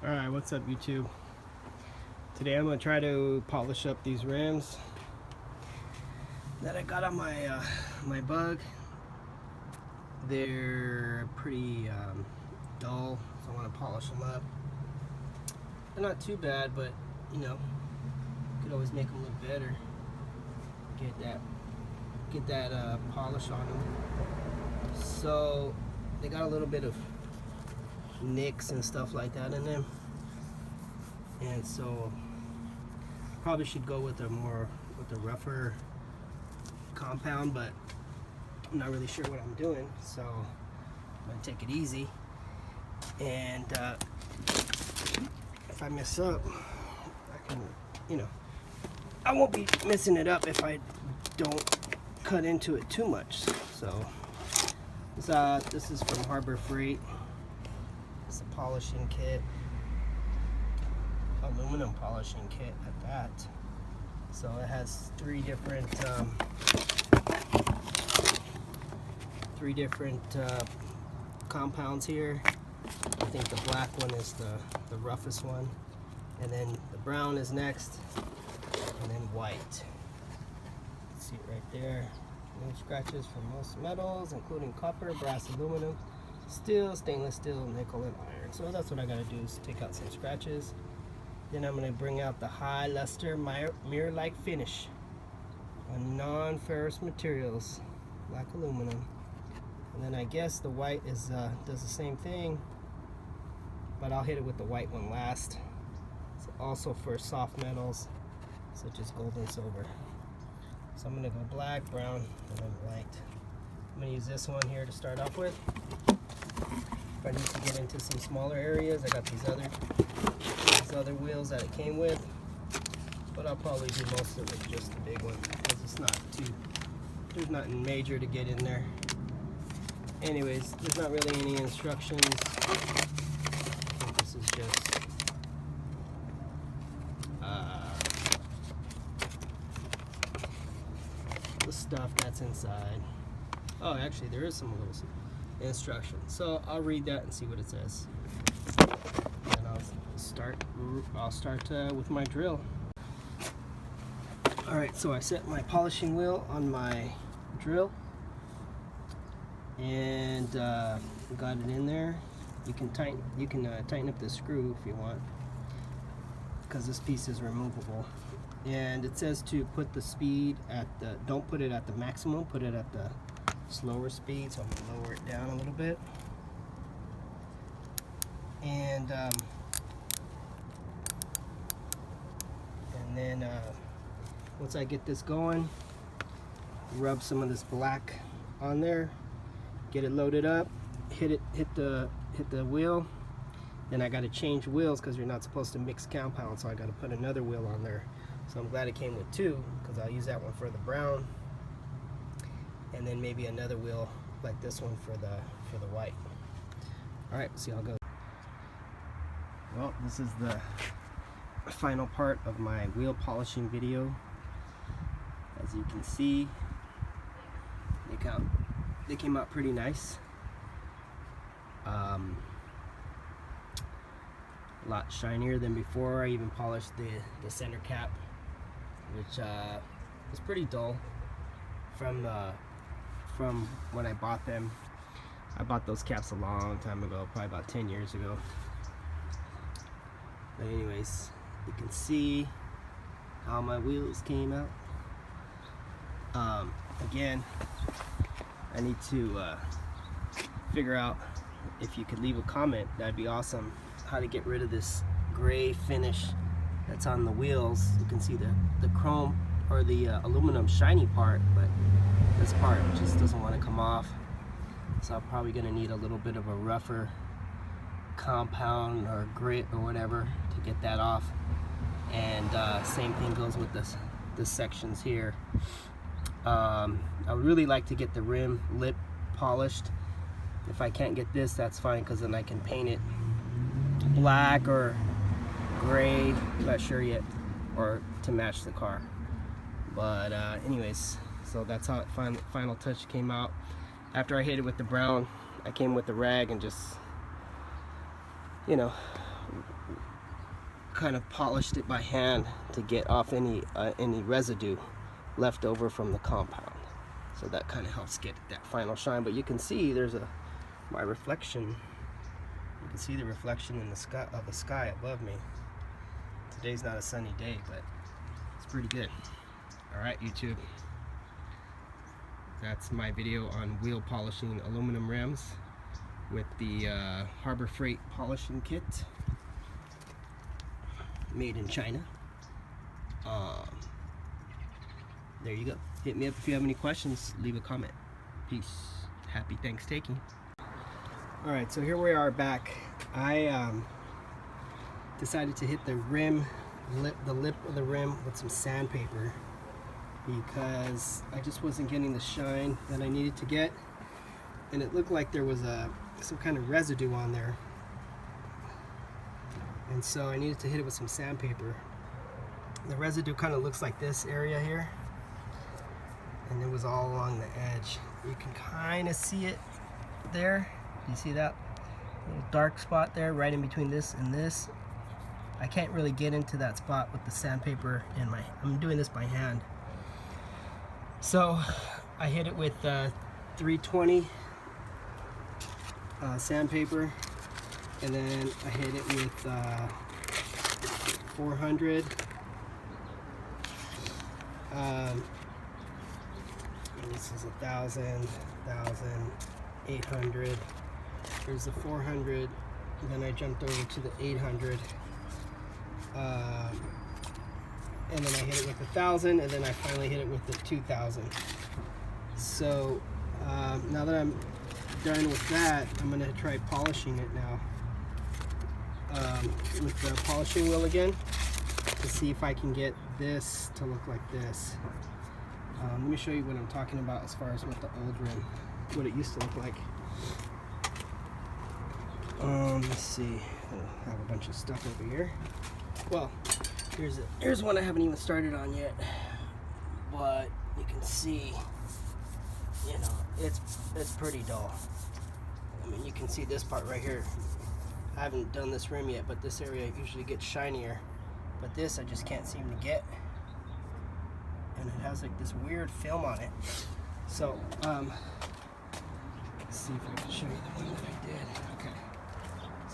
Alright, what's up YouTube? Today I'm going to try to polish up these rims that I got on my Bug. They're pretty dull, so I want to polish them up. They're not too bad, but you know, could always make them look better. Get that polish on them. So they got a little bit of nicks and stuff like that in them, and so probably should go with a rougher compound, but I'm not really sure what I'm doing, so I'm gonna take it easy. And if I mess up, I can, I won't be messing it up if I don't cut into it too much. So this is from Harbor Freight. It's a polishing kit, aluminum polishing kit at that. So it has three different compounds here. I think the black one is the roughest one, and then the brown is next, and then white. See it right there. No scratches from most metals, including copper, brass, aluminum, steel, stainless steel, nickel, and iron. So that's what I gotta do, is take out some scratches. Then I'm gonna bring out the high luster mirror-like finish on non-ferrous materials like aluminum. And then I guess the white is does the same thing, but I'll hit it with the white one last. It's also for soft metals such as gold and silver. So I'm gonna go black, brown, and then white. I'm gonna use this one here to start off with. If I need to get into some smaller areas, I got these other wheels that it came with, but I'll probably do most of it just the big one, because it's not there's nothing major to get in there. Anyways, there's not really any instructions. I think this is just the stuff that's inside. Oh, actually there is some little instructions, so I'll read that and see what it says, and I'll start with my drill. Alright, so I set my polishing wheel on my drill and got it in there. You can tighten up the screw if you want, because this piece is removable. And it says to put the speed at don't put it at the maximum, put it at the slower speed. So I'm gonna lower it down a little bit. And then once I get this going, rub some of this black on there, get it loaded up, hit the wheel. Then I got to change wheels because you're not supposed to mix compounds, so I got to put another wheel on there. So I'm glad it came with two, because I'll use that one for the brown, and then maybe another wheel like this one for the white. All right, see how it goes. Well, this is the final part of my wheel polishing video. As you can see, they came out pretty nice. A lot shinier than before. I even polished the center cap, which was pretty dull from when I bought them. I bought those caps a long time ago, probably about 10 years ago. But anyways, you can see how my wheels came out. Again, I need to figure out, if you could leave a comment, that'd be awesome, how to get rid of this gray finish that's on the wheels. You can see the chrome or the aluminum shiny part, but this part just doesn't want to come off. So I'm probably going to need a little bit of a rougher compound or grit or whatever to get that off. And same thing goes with the sections here. I would really like to get the rim lip polished. If I can't get this, that's fine, because then I can paint it black or gray, not sure yet, or to match the car. But anyways, so that's how it final touch came out. After I hit it with the brown, I came with the rag and just, kind of polished it by hand to get off any residue left over from the compound. So that kind of helps get that final shine. But you can see there's my reflection. You can see the reflection in the sky of the sky above me. Today's not a sunny day, but it's pretty good. All right, YouTube. That's my video on wheel polishing aluminum rims with the Harbor Freight polishing kit, made in China. There you go. Hit me up if you have any questions. Leave a comment. Peace. Happy Thanksgiving. All right, so here we are back. I decided to hit the lip of the rim with some sandpaper because I just wasn't getting the shine that I needed to get, and it looked like there was some kind of residue on there, and so I needed to hit it with some sandpaper. The residue kind of looks like this area here, and it was all along the edge. You can kind of see it there. You see that little dark spot there right in between this and this? I can't really get into that spot with the sandpaper in I'm doing this by hand. So I hit it with 320 sandpaper, and then I hit it with 400. This is 1,000, 800. Here's the 400. And then I jumped over to the 800. And then I hit it with 1,000, and then I finally hit it with the 2,000. So now that I'm done with that, I'm going to try polishing it now with the polishing wheel again to see if I can get this to look like this. Let me show you what I'm talking about as far as with the old rim, what it used to look like. Let's see. I have a bunch of stuff over here. Well, here's one I haven't even started on yet, but you can see, you know, it's pretty dull. I mean, you can see this part right here. I haven't done this rim yet, but this area usually gets shinier, but this I just can't seem to get, and it has like this weird film on it. So let's see if I can show you the one that I did. Okay,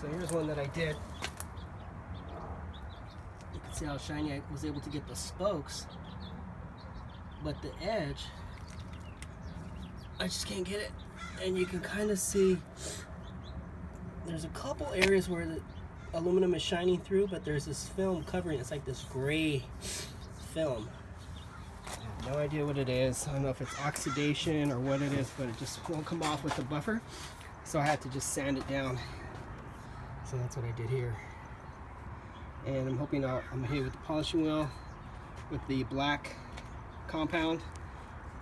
so here's one that I did. You can see how shiny I was able to get the spokes, but the edge, I just can't get it. And you can kind of see there's a couple areas where the aluminum is shining through, but there's this film covering. It's like this gray film. I have no idea what it is. I don't know if it's oxidation or what it is, but it just won't come off with the buffer. So I had to just sand it down. So that's what I did here. And I'm hoping I'm gonna hit it with the polishing wheel with the black compound,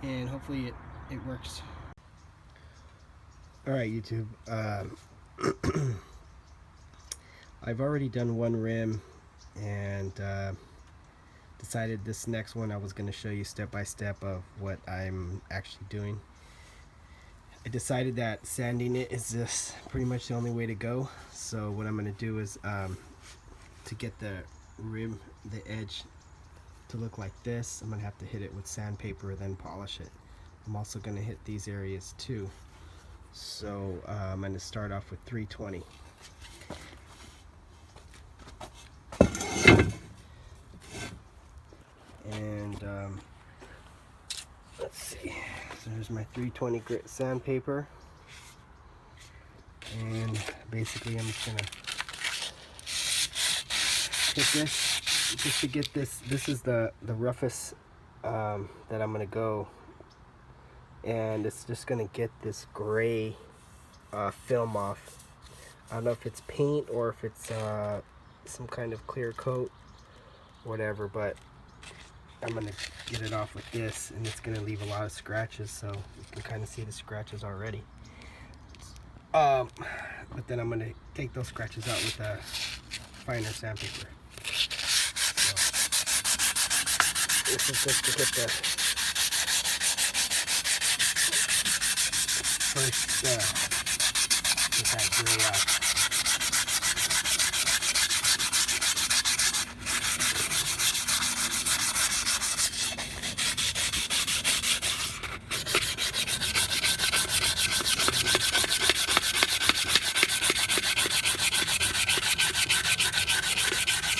and hopefully it works. All right, YouTube. I've already done one rim, and decided this next one I was going to show you step by step of what I'm actually doing. I decided that sanding it is just pretty much the only way to go. So what I'm going to do is to get the rim, the edge to look like this, I'm going to have to hit it with sandpaper, then polish it. I'm also going to hit these areas too. So I'm going to start off with 320. And let's see, so there's my 320 grit sandpaper, and basically I'm just going to hit this just to get this. This is the roughest that I'm going to go, and it's just going to get this gray film off. I don't know if it's paint or if it's some kind of clear coat, whatever, but I'm going to get it off with this, and it's going to leave a lot of scratches, so you can kind of see the scratches already. But then I'm going to take those scratches out with a finer sandpaper. So this is just to get the first get that gray out.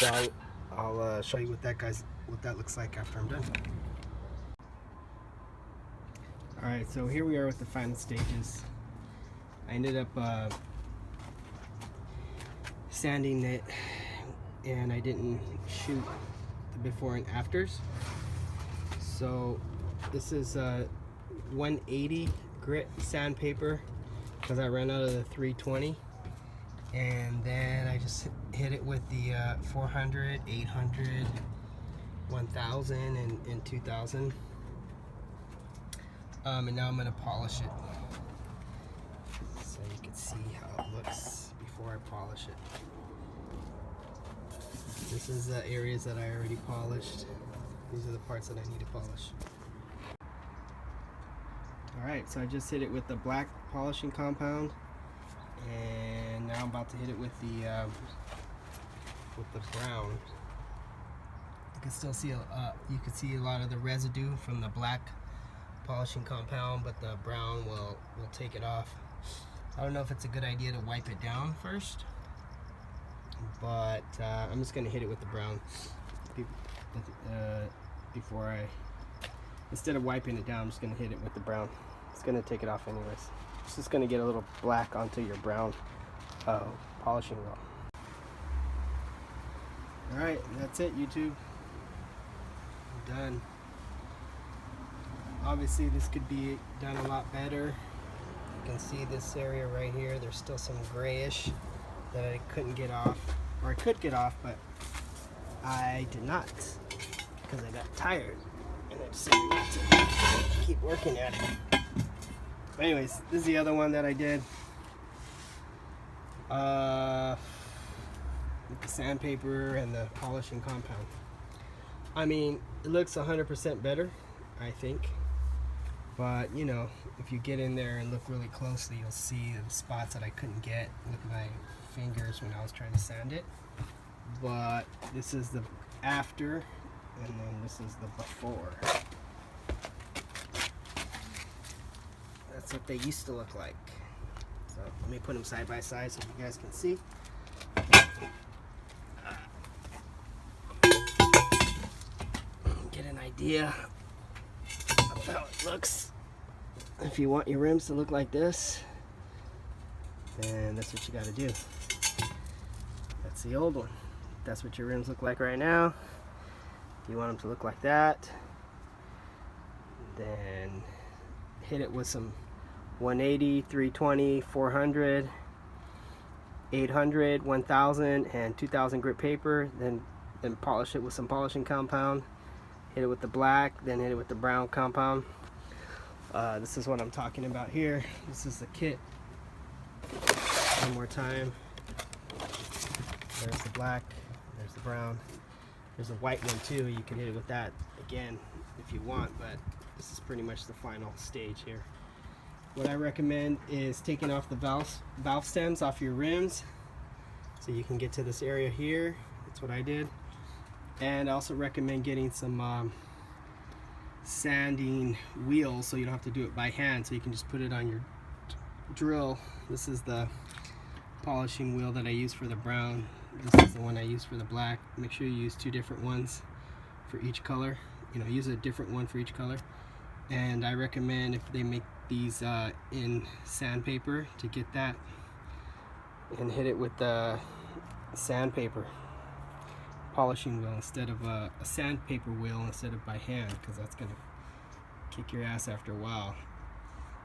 So I'll show you what that looks like after I'm done. Alright, so here we are with the final stages. I ended up sanding it, and I didn't shoot the before and afters. So this is 180 grit sandpaper because I ran out of the 320, and then I just hit it with the 400, 800, 1000, and 2000. And now I'm going to polish it so you can see how it looks before I polish it. This is the areas that I already polished. These are the parts that I need to polish. Alright, so I just hit it with the black polishing compound, and now I'm about to hit it with the brown. You can still see you can see a lot of the residue from the black polishing compound, but the brown will take it off. I don't know if it's a good idea to wipe it down first, but I'm just going to hit it with the brown before instead of wiping it down. I'm just going to hit it with the brown. It's going to take it off anyways. It's just going to get a little black onto your brown polishing wheel. Alright, that's it, YouTube. I'm done. Obviously this could be done a lot better. You can see this area right here, there's still some grayish that I couldn't get off, or I could get off, but I did not because I got tired and I decided not to keep working at it. But anyways, this is the other one that I did with the sandpaper and the polishing compound. I mean, it looks 100% better, I think. But, you know, if you get in there and look really closely, you'll see the spots that I couldn't get with my fingers when I was trying to sand it. But this is the after, and then this is the before. That's what they used to look like. So let me put them side by side so you guys can see. Get an idea of how it looks. If you want your rims to look like this, then that's what you got to do. That's the old one. That's what your rims look like right now. If you want them to look like that, then hit it with some 180, 320, 400, 800, 1000, and 2000 grit paper. Then polish it with some polishing compound. Hit it with the black, then hit it with the brown compound. This is what I'm talking about here. This is the kit. One more time. There's the black, there's the brown. There's a white one too. You can hit it with that again if you want, but this is pretty much the final stage here. What I recommend is taking off the valve stems off your rims so you can get to this area here. That's what I did. And I also recommend getting some sanding wheels so you don't have to do it by hand, so you can just put it on your drill. This is the polishing wheel that I use for the brown. This is the one I use for the black. Make sure you use two different ones for each color. You know, use a different one for each color. And I recommend, if they make these in sandpaper, to get that and hit it with the sandpaper polishing wheel instead of a sandpaper wheel instead of by hand, because that's gonna kick your ass after a while.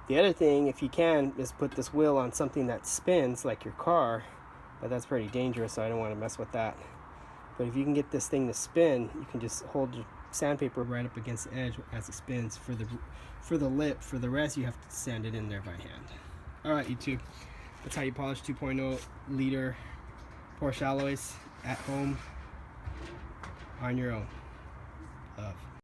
The other thing, if you can, is put this wheel on something that spins like your car, but that's pretty dangerous, so I don't want to mess with that. But if you can get this thing to spin, you can just hold your sandpaper right up against the edge as it spins for the lip. For the rest, you have to sand it in there by hand. Alright, YouTube, that's how you polish 2.0 liter Porsche alloys at home on your own. Love.